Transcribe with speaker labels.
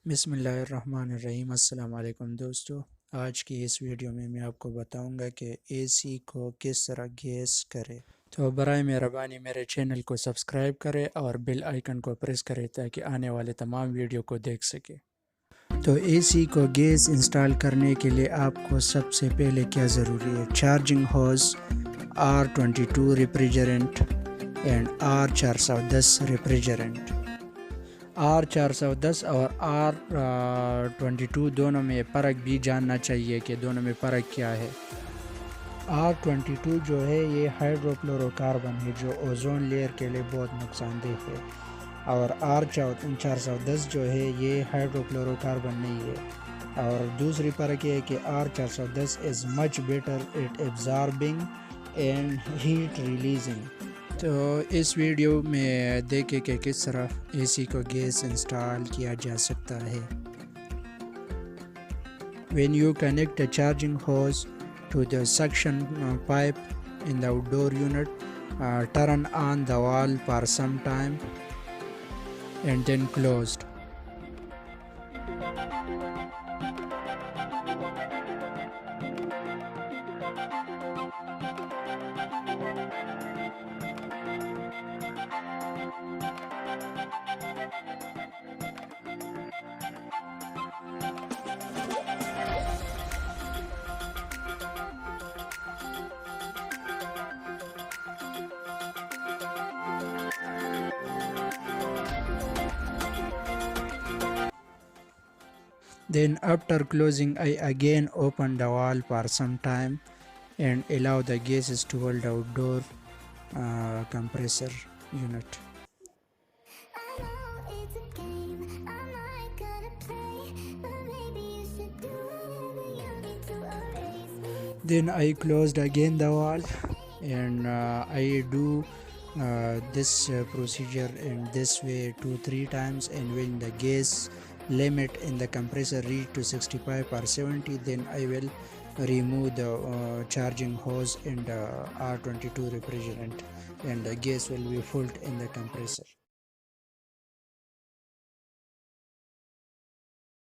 Speaker 1: बिस्मिल्लाहिर्रहमानिर्रहीम। अस्सलाम वालेकुम दोस्तों। आज की इस वीडियो में मैं आपको बताऊंगा कि एसी को किस तरह गैस करें। तो बराए मेहरबानी मेरे चैनल को सब्सक्राइब करें और बेल आइकन को प्रेस करें ताकि आने वाले तमाम वीडियो को देख सके। तो एसी को गैस इंस्टॉल करने के लिए आपको सबसे पहले क्या ज़रूरी है? Charging hose, r22 refrigerant and r410 refrigerant. r410 और r22 दोनों में फ़र्क भी जानना चाहिए कि दोनों में फ़र्क क्या है। r22 जो है ये हाइड्रोक्लोरोकार्बन है जो ओजोन लेयर के लिए बहुत नुकसानदेह है, और r410 जो है ये हाइड्रोक्लोरोकार्बन नहीं है। और दूसरी फ़र्क ये है कि r410 is much better at absorbing and heat releasing. तो इस वीडियो में देखें कि किस तरह एसी को गैस इंस्टॉल किया जा सकता है। When you connect a charging hose to the suction pipe in the outdoor unit, turn on the valve for some time and then closed. Then after closing, I again open the valve for some time and allow the gases to hold the outdoor compressor unit. Then I closed again the valve and I do this procedure in this way 2-3 times, and when the gas limit in the compressor reach to 65 or 70, then I will remove the charging hose and r22 refrigerant, and the gas will be filled in the compressor.